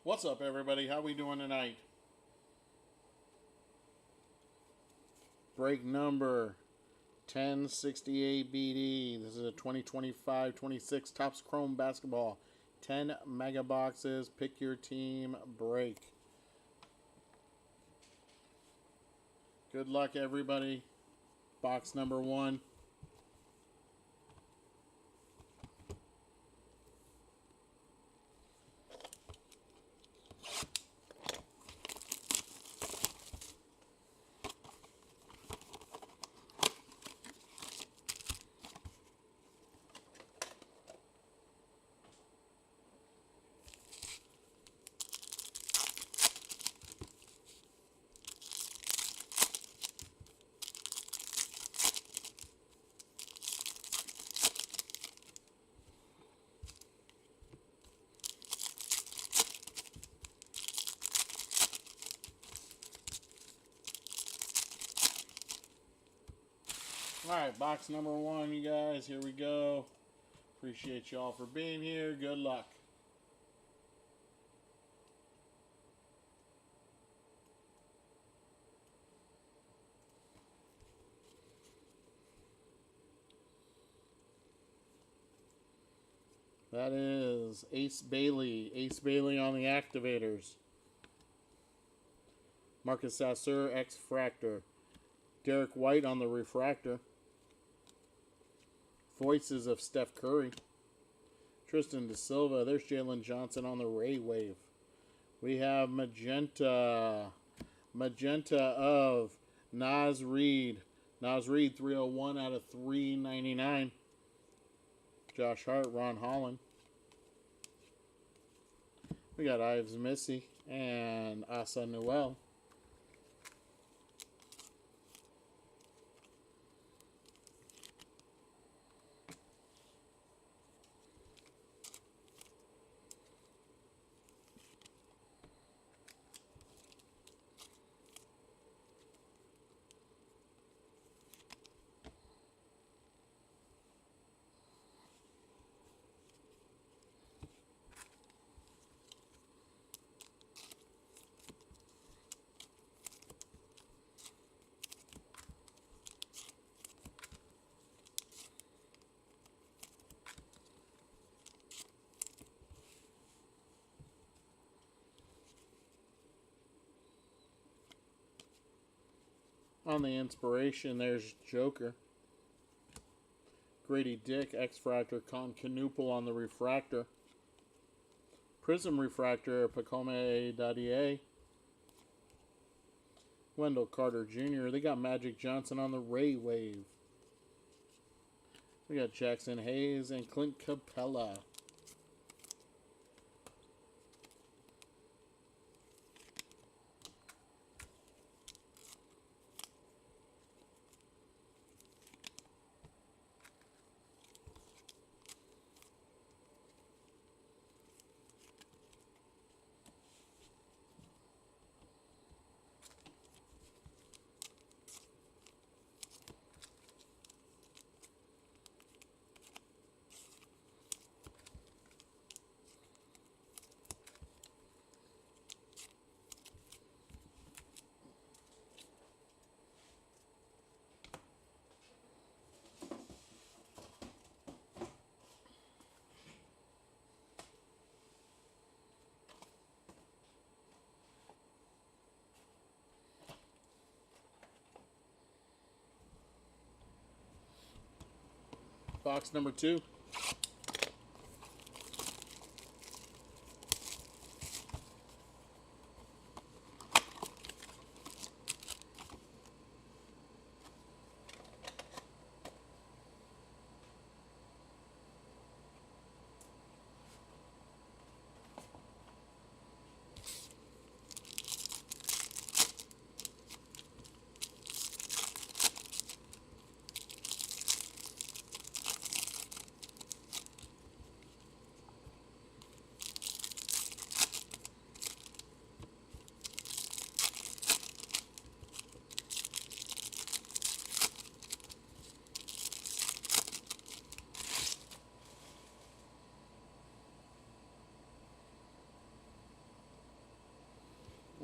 What's up, everybody? How we doing tonight? Break number 1068 BD. This is a 2025-26 Topps Chrome basketball. 10 mega boxes. Pick your team break. Good luck, everybody. Box number 1. Alright, box number 1, you guys. Here we go. Appreciate y'all for being here. Good luck. That is Ace Bailey. Ace Bailey on the activators. Marcus Sasser, X-Fractor. Derek White on the refractor. Voices of Steph Curry. Tristan Da Silva. There's Jalen Johnson on the Ray Wave. We have Magenta. Magenta of Naz Reid. Naz Reid, 301 out of 399. Josh Hart, Ron Holland. We got Ives Missy and Asa Noel. On the inspiration, there's Joker. Grady Dick, X-Fractor, Con Canupel on the refractor. Prism refractor, Pacome Dadier. Wendell Carter Jr. They got Magic Johnson on the Ray Wave. We got Jackson Hayes and Clint Capella. Box number 2.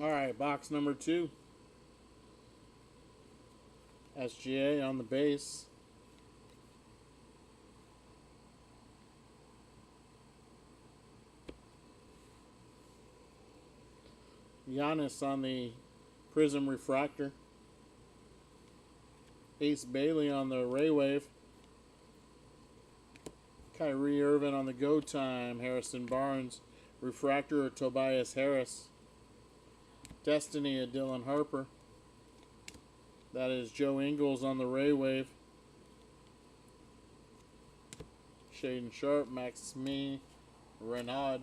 All right, box number 2. SGA on the base. Giannis on the Prism Refractor. Ace Bailey on the Ray Wave. Kyrie Irving on the Go Time. Harrison Barnes. Refractor of Tobias Harris. Destiny of Dylan Harper. That is Joe Ingles on the Ray Wave. Shaden Sharp, Max Smee, Renaud.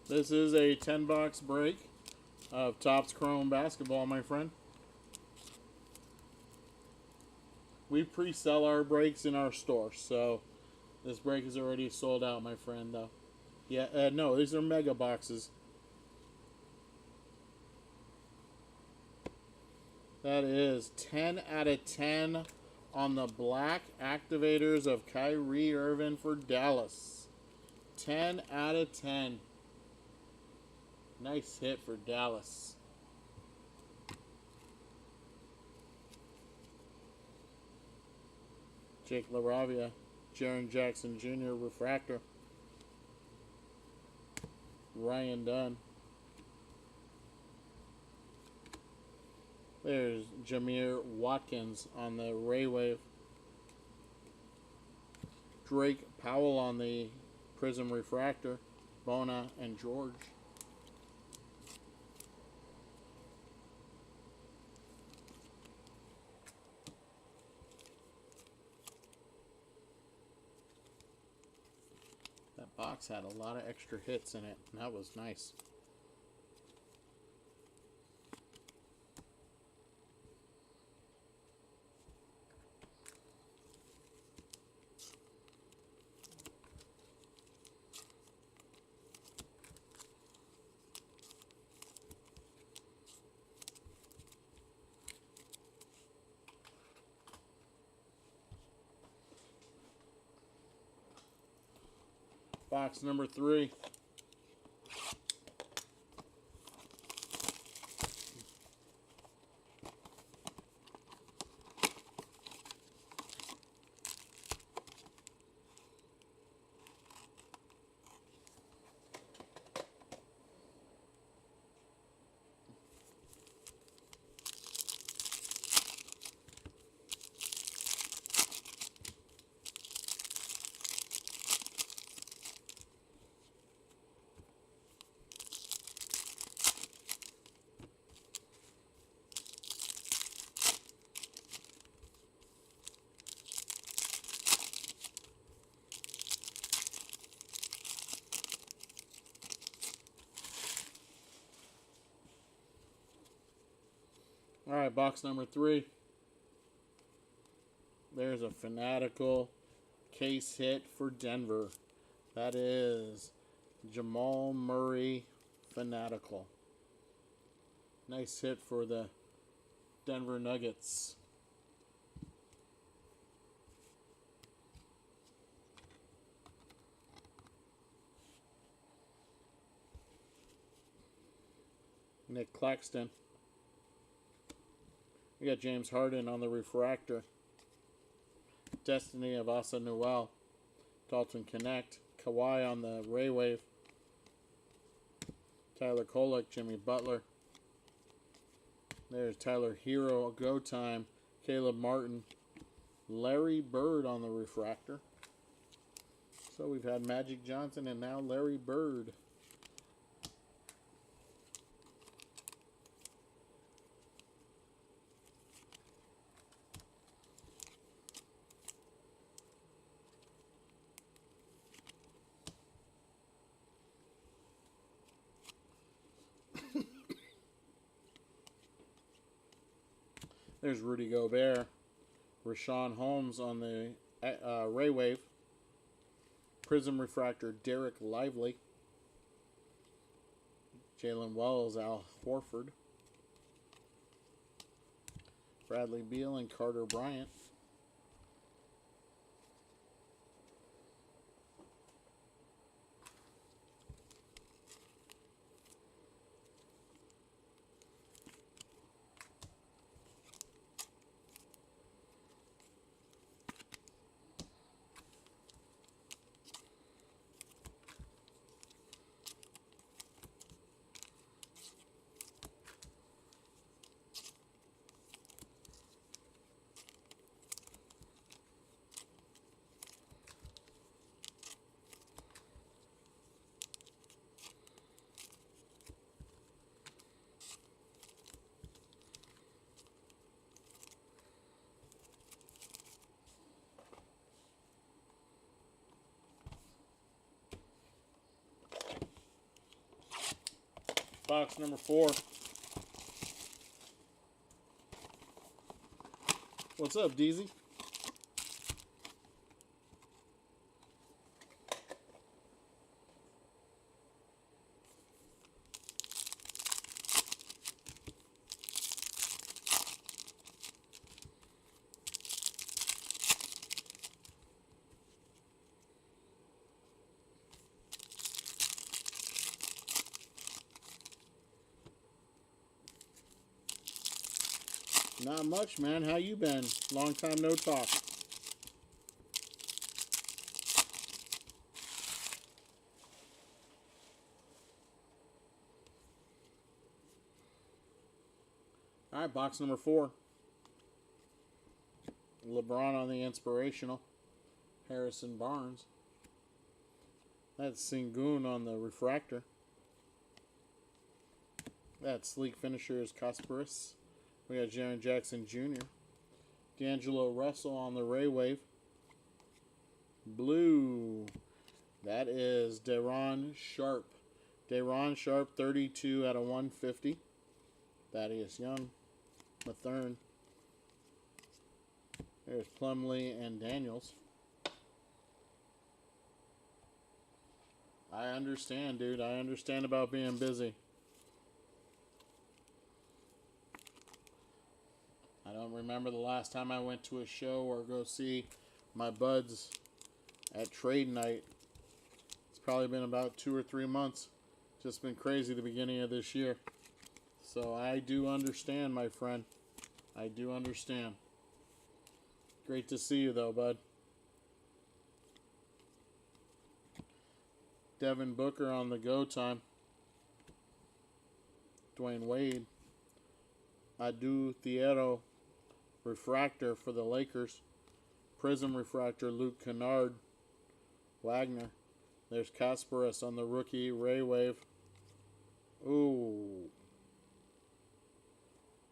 This is a 10-box break of Topps Chrome Basketball, my friend. We pre-sell our breaks in our store, so this break is already sold out, my friend, though. Yeah, no, these are mega boxes. That is 10 out of 10 on the black activators of Kyrie Irving for Dallas. 10 out of 10. Nice hit for Dallas. Jake LaRavia, Jaren Jackson Jr. Refractor. Ryan Dunn. There's Jameer Watkins on the Ray Wave. Drake Powell on the Prism Refractor. Bona and George. That box had a lot of extra hits in it, and that was nice. Box number 3. All right, box number 3. There's a Fanatical case hit for Denver. That is Jamal Murray Fanatical. Nice hit for the Denver Nuggets. Nick Claxton. We got James Harden on the Refractor. Destiny of Asa Noel. Dalton Connect. Kawhi on the Ray Wave. Tyler Kolek, Jimmy Butler. There's Tyler Hero, Go Time. Caleb Martin. Larry Bird on the Refractor. So we've had Magic Johnson and now Larry Bird. There's Rudy Gobert. Rashawn Holmes on the Ray Wave. Prism Refractor, Derek Lively. Jalen Wells, Al Horford. Bradley Beal and Carter Bryant. Box number 4. What's up, DZ? Not much, man. How you been? Long time no talk. All right, box number 4. LeBron on the inspirational. Harrison Barnes. That's Sengun on the refractor. That sleek finisher is Kasparis. We got Jaren Jackson Jr. D'Angelo Russell on the Ray Wave. Blue. That is Deron Sharp. Deron Sharp, 32 out of 150. Thaddeus Young. Mathern. There's Plumlee and Daniels. I understand, dude. I understand about being busy. I don't remember the last time I went to a show or go see my buds at trade night. It's probably been about 2 or 3 months. Just been crazy the beginning of this year. So I do understand, my friend. I do understand. Great to see you, though, bud. Devin Booker on the go time. Dwayne Wade. Adu Thiero refractor for the Lakers. Prism refractor, Luke Kennard. Wagner. There's Kasparis on the rookie Ray Wave. Ooh.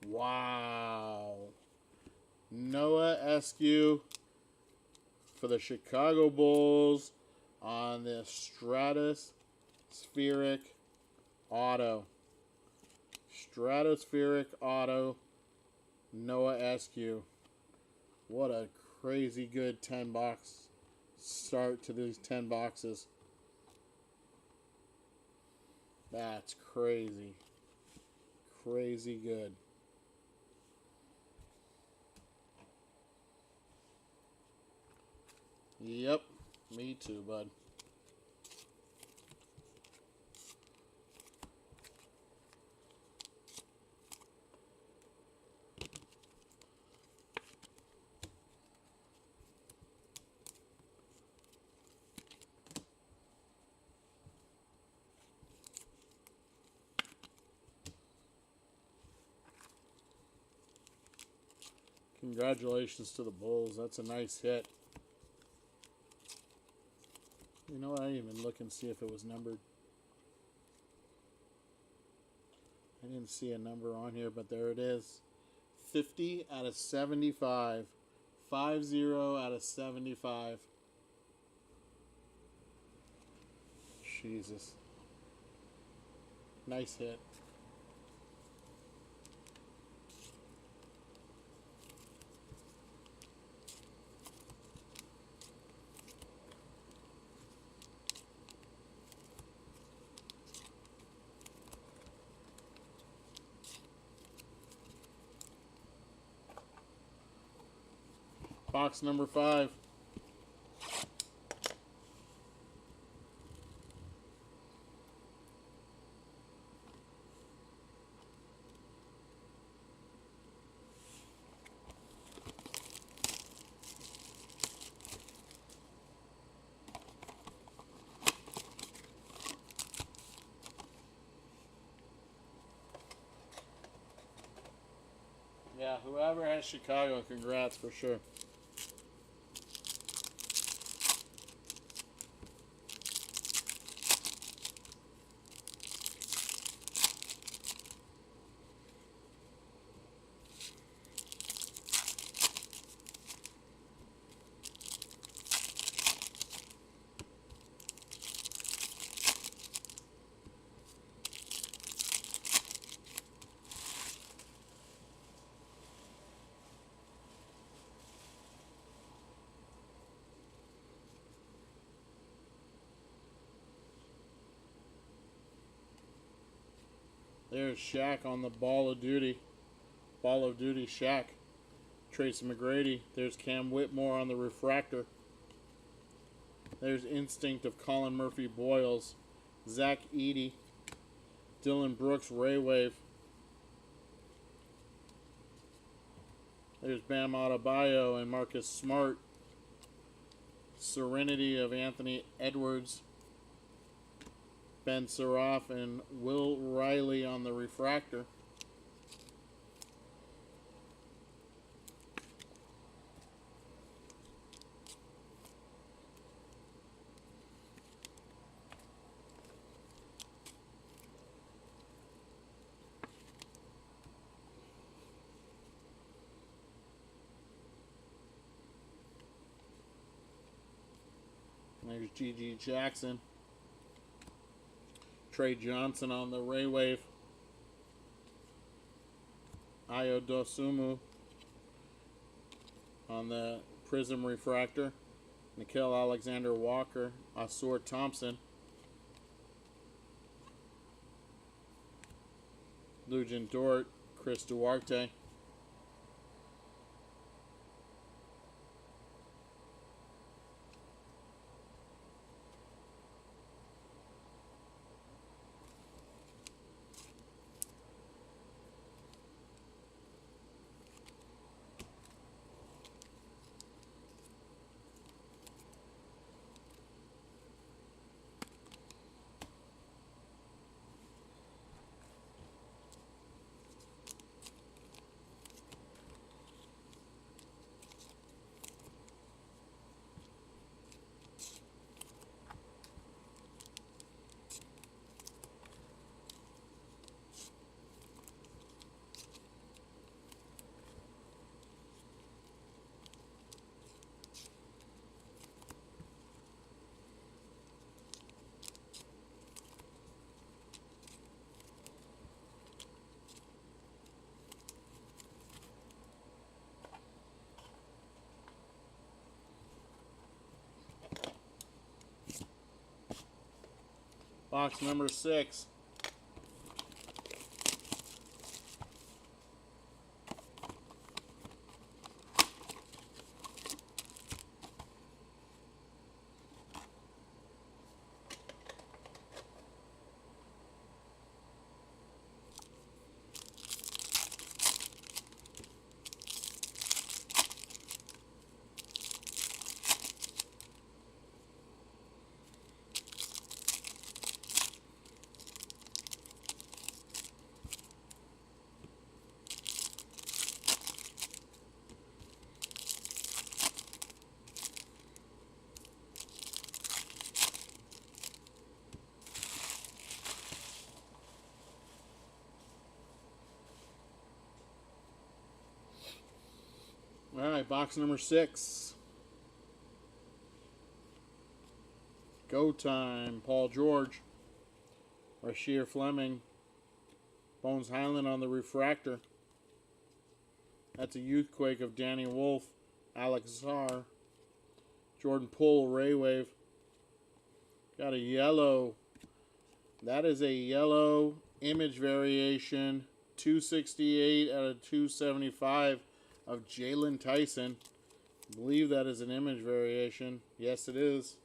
Wow. Noah Eskew for the Chicago Bulls on the Stratospheric Auto. Stratospheric Auto. Noah Eskew. What a crazy good 10-box start to these 10 boxes. That's crazy. Crazy good. Yep, me too, bud. Congratulations to the Bulls. That's a nice hit. You know what? I didn't even look and see if it was numbered. I didn't see a number on here, but there it is. 50 out of 75. 50 out of 75. Jesus. Nice hit. Box number 5. Yeah, whoever has Chicago, congrats for sure. There's Shaq on the Ball of Duty. Ball of Duty Shaq. Tracy McGrady. There's Cam Whitmore on the Refractor. There's Instinct of Colin Murphy Boyles. Zach Edey. Dylan Brooks Ray Wave. There's Bam Adebayo and Marcus Smart. Serenity of Anthony Edwards. Ben Surratt and Will Riley on the Refractor. There's G.G. Jackson. Trey Johnson on the Ray Wave. Ayo Dosumu on the Prism Refractor. Nickel Alexander Walker. Asur Thompson. Lujan Dort. Chris Duarte. Box number 6. right, box number 6. Go Time, Paul George. Rasheer Fleming. Bones Highland on the refractor. That's a Youthquake of Danny Wolf, Alex Czar. Jordan Poole, Ray Wave. Got a yellow. That is a yellow image variation. 268 out of 275 of Jalen Tyson. I believe that is an image variation. Yes, it is.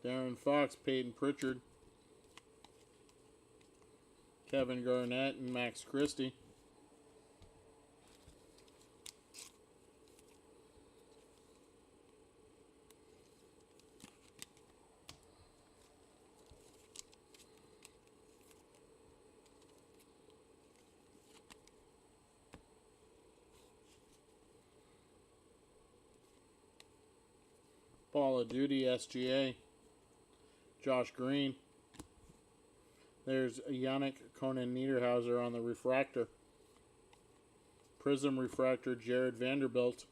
Darren Fox, Peyton Pritchard, Kevin Garnett, and Max Christie. Ball of Duty, SGA. Josh Green. There's Yannick Conan Niederhauser on the refractor. Prism refractor, Jared Vanderbilt.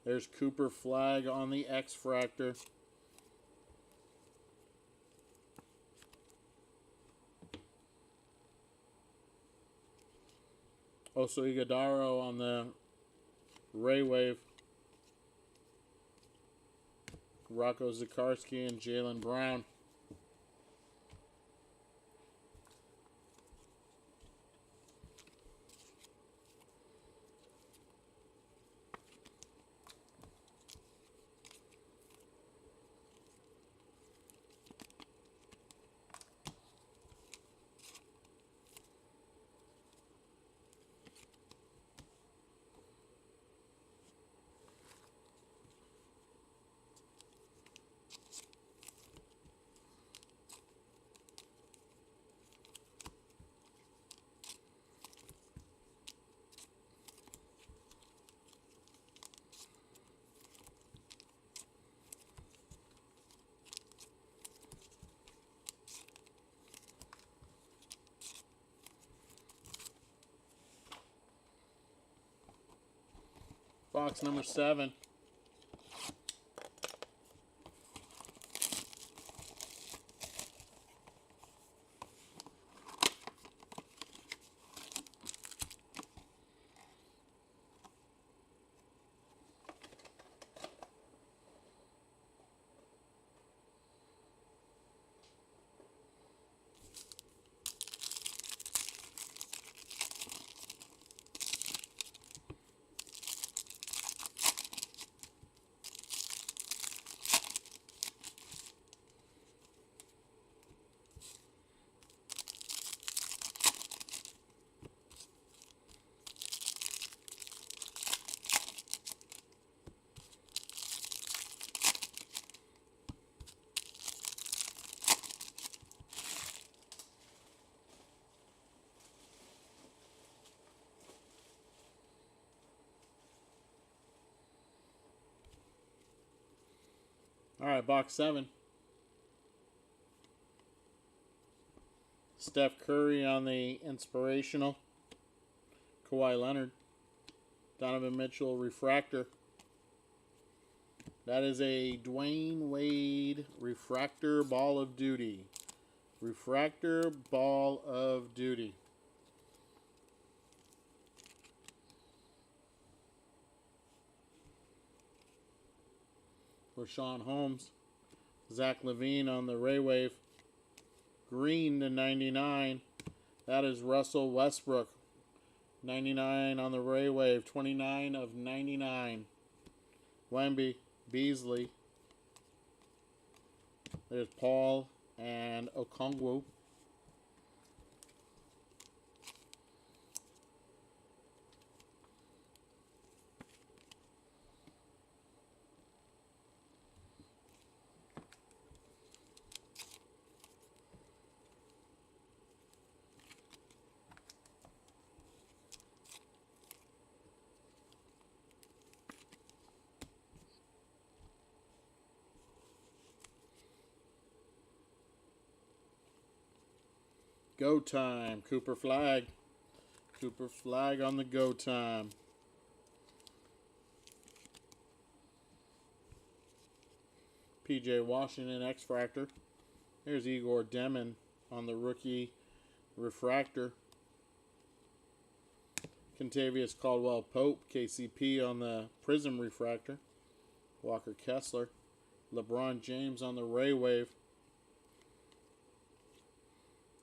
There's Cooper Flag on the X-Fractor. Also Iguodaro on the Ray Wave. Rocco Zikarsky and Jaylen Brown. Box number 7. All right, box 7. Steph Curry on the inspirational. Kawhi Leonard. Donovan Mitchell refractor. That is a Dwayne Wade refractor ball of duty. Refractor ball of duty. Rashawn Holmes. Zach LaVine on the Ray Wave. Green to 99. That is Russell Westbrook. 99 on the Ray Wave. 29 of 99. Wemby. Beasley. There's Paul and Okongwu. Go Time, Cooper Flag. Cooper Flag on the Go Time. PJ Washington X-Fractor. There's Igor Demon on the rookie refractor. Contavious Caldwell Pope, KCP on the Prism refractor. Walker Kessler. LeBron James on the Ray Wave.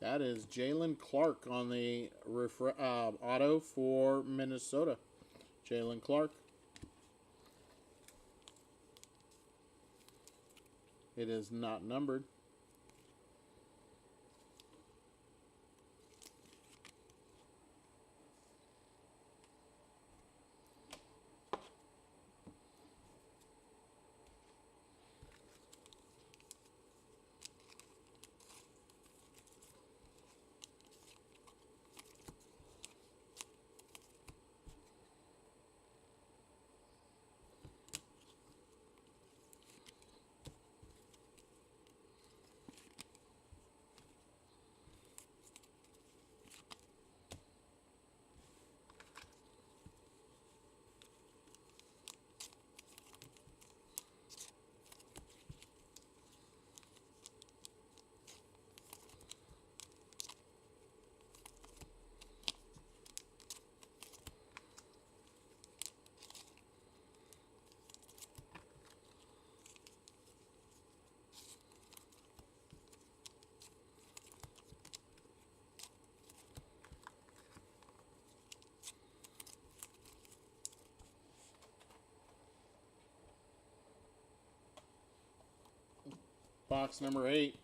That is Jalen Clark on the auto for Minnesota. Jalen Clark. It is not numbered. Box number 8.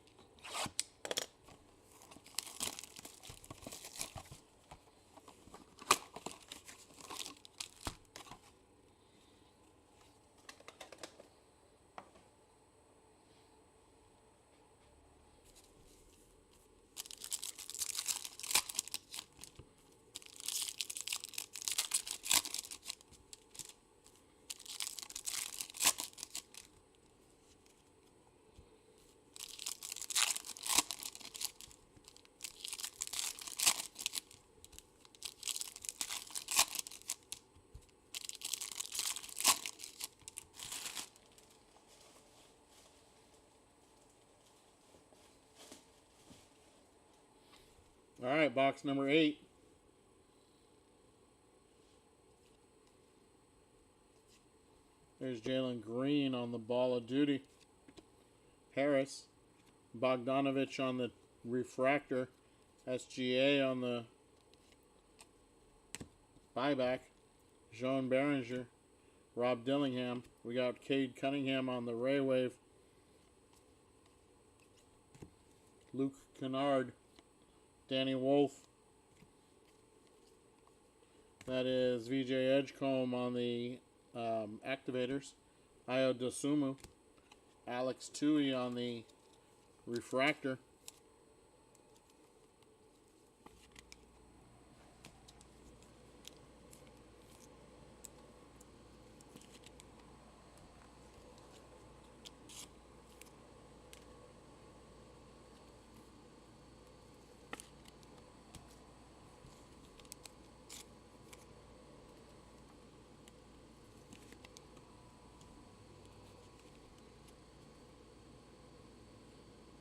All right, box number 8. There's Jalen Green on the Ball of Duty. Harris. Bogdanovich on the refractor. SGA on the buyback. Jean Behringer. Rob Dillingham. We got Cade Cunningham on the Ray Wave. Luke Kennard. Danny Wolf. That is VJ Edgecombe on the activators. Ayo Dosumu. Alex Tui on the refractor.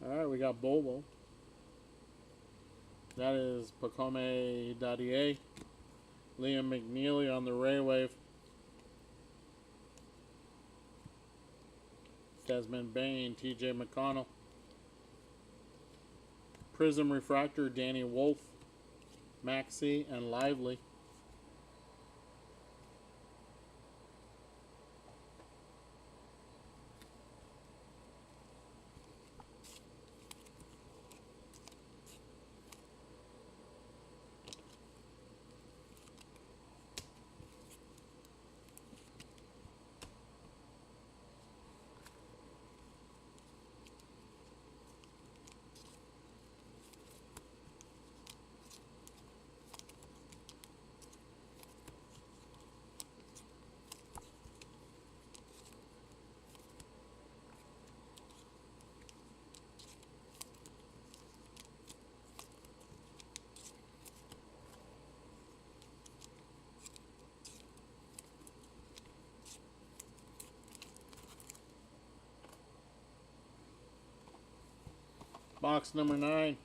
Alright, we got Bobo. That is Pacome Dadier. Liam McNeely on the Ray Wave. Desmond Bain, TJ McConnell. Prism Refractor, Danny Wolf, Maxey, and Lively. Box number 9.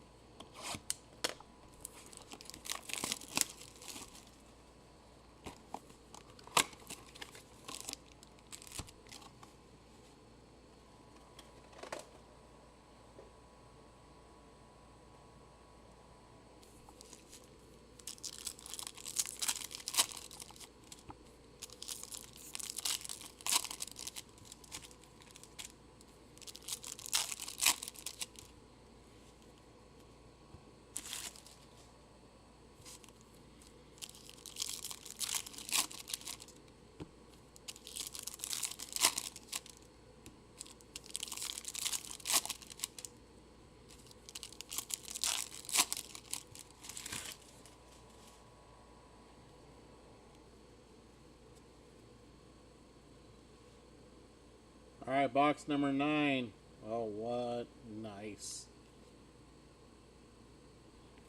All right, box number 9. Oh, what nice.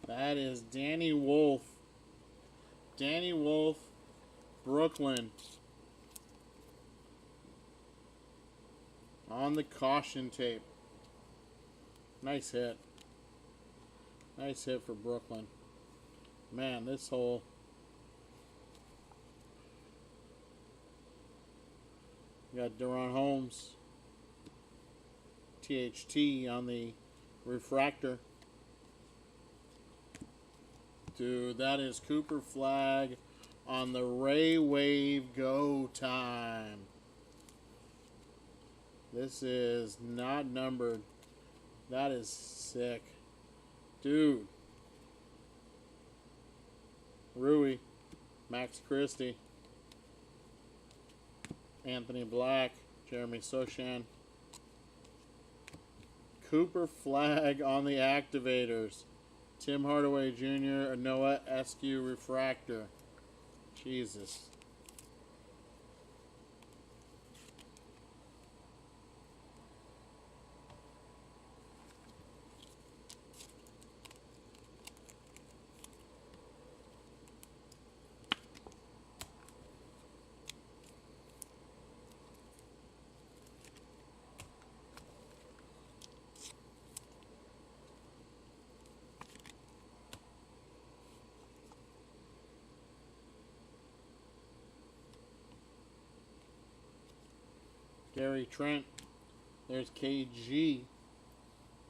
That is Danny Wolf. Danny Wolf, Brooklyn. On the caution tape. Nice hit. Nice hit for Brooklyn. Man, this whole... You got Deron Holmes. THT on the refractor. Dude, that is Cooper Flag on the Ray Wave Go Time. This is not numbered. That is sick. Dude. Rui. Max Christie. Anthony Black. Jeremy Sochan. Cooper Flag on the activators. Tim Hardaway Jr., a Noah Eskew refractor. Jesus. Gary Trent. There's KG.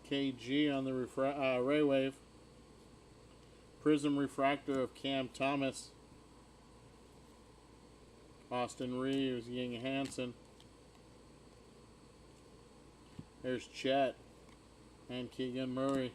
KG on the Ray Wave. Prism refractor of Cam Thomas. Austin Reeves, Ying Hansen. There's Chet and Keegan Murray.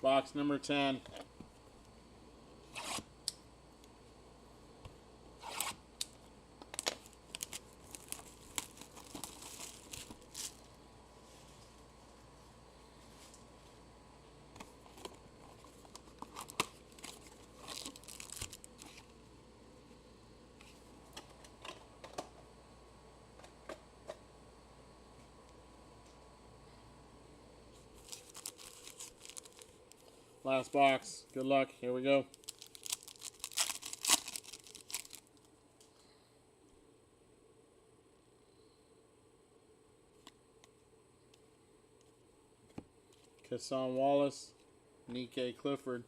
Box number 10. Last box. Good luck. Here we go. Kassan Wallace, Nike Clifford.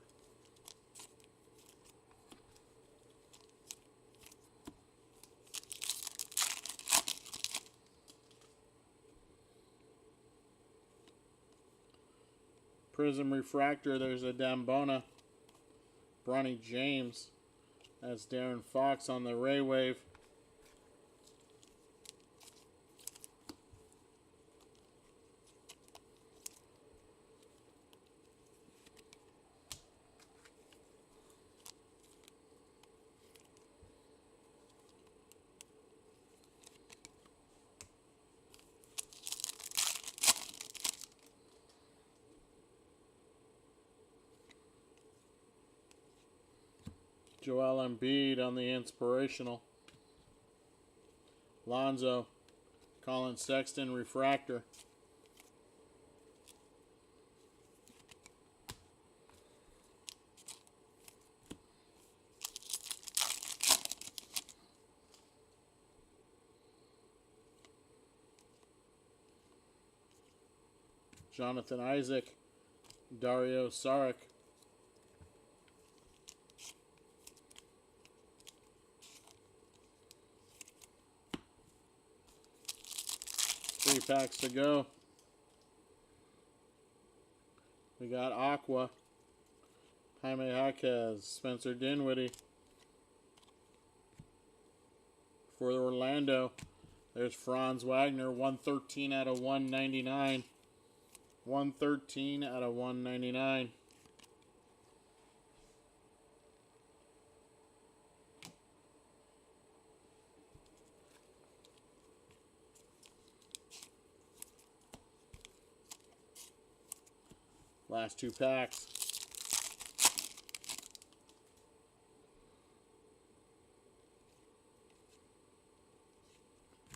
Prism refractor, there's a Dambona. Bronny James. That's Darren Fox on the Ray Wave. Joel Embiid on the Inspirational. Lonzo. Colin Sexton Refractor. Jonathan Isaac. Dario Saric. Three packs to go. We got Aqua, Jaime Jaquez, Spencer Dinwiddie. For Orlando, there's Franz Wagner, 113 out of 199. 113 out of 199. Last two packs.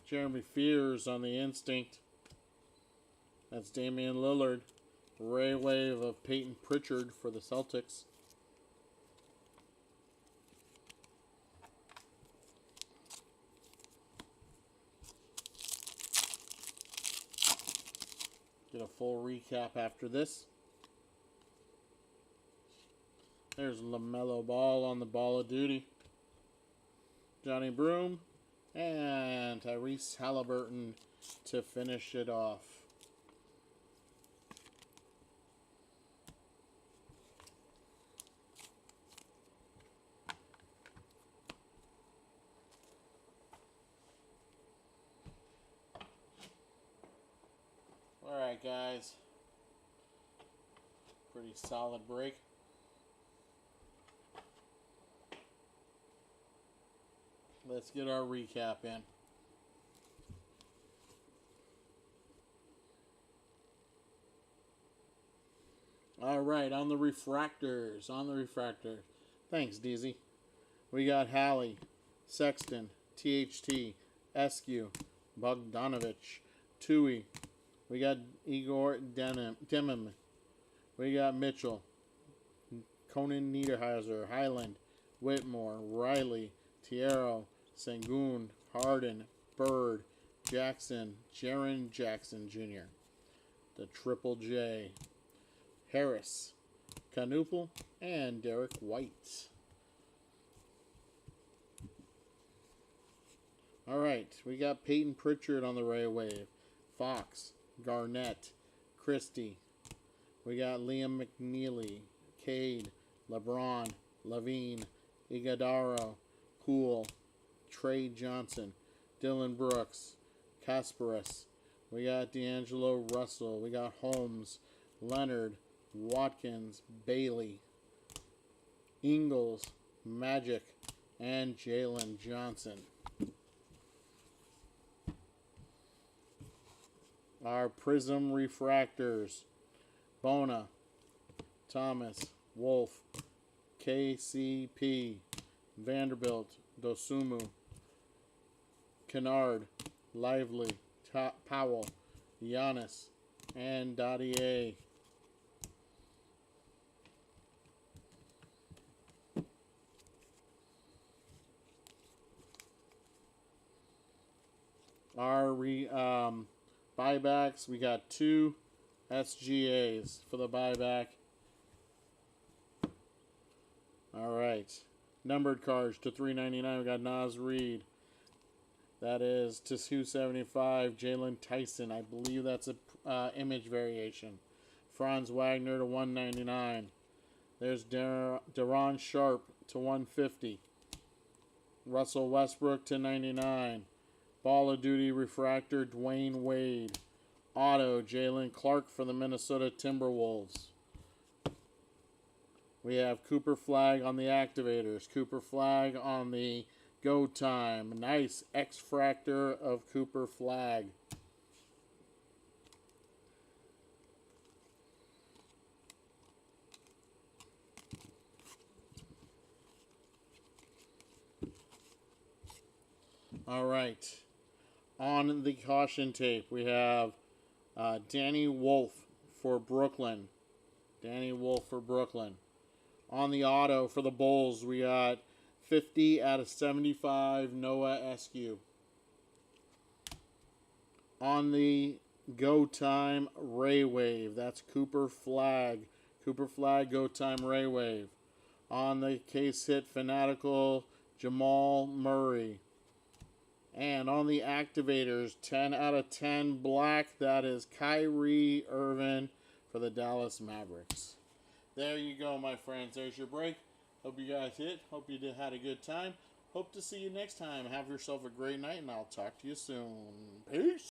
Jeremy Fears on the Instinct. That's Damian Lillard. Ray Wave of Peyton Pritchard for the Celtics. Get a full recap after this. There's LaMelo Ball on the Ball of Duty. Johnny Broom and Tyrese Halliburton to finish it off. Alright guys, pretty solid break. Let's get our recap in. Alright, on the refractors. Thanks, DZ. We got Hallie, Sexton, THT, Eskew, Bogdanovich, Tui. We got Igor Demim. We got Mitchell, Conan Niederhauser, Highland, Whitmore, Riley, Tiero, Sengun, Harden, Bird, Jackson, Jaren Jackson Jr., the Triple J, Harris, Canuple, and Derek White. Alright, we got Peyton Pritchard on the Ray Wave, Fox, Garnett, Christie. We got Liam McNeely, Cade, LeBron, Levine, Iguodaro, Poole, Trey Johnson, Dylan Brooks, Kasparis. We got D'Angelo Russell. We got Holmes, Leonard, Watkins, Bailey, Ingles, Magic, and Jalen Johnson. Our Prism Refractors. Bona, Thomas, Wolf, KCP, Vanderbilt, Dosumu, Kennard, Lively, Powell, Giannis, and Dottier. Our buybacks, we got 2 SGAs for the buyback. All right. Numbered cards to 399. We got Naz Reid. That is to 275. Jalen Tyson. I believe that's a image variation. Franz Wagner to 199. There's Deron Sharp to 150. Russell Westbrook to 99. Ball of Duty refractor, Dwayne Wade. Auto, Jalen Clark for the Minnesota Timberwolves. We have Cooper Flag on the activators. Cooper Flag on the go time. Nice X-Fractor of Cooper Flag. All right. On the caution tape, we have Danny Wolf for Brooklyn. Danny Wolf for Brooklyn. On the auto for the Bulls, we got 50 out of 75, Noah Eskew. On the go time, Ray Wave. That's Cooper Flag. Cooper Flag, go time, Ray Wave. On the case hit, Fanatical, Jamal Murray. And on the activators, 10 out of 10 black. That is Kyrie Irving for the Dallas Mavericks. There you go, my friends. There's your break. Hope you guys hit. Hope you had a good time. Hope to see you next time. Have yourself a great night, and I'll talk to you soon. Peace.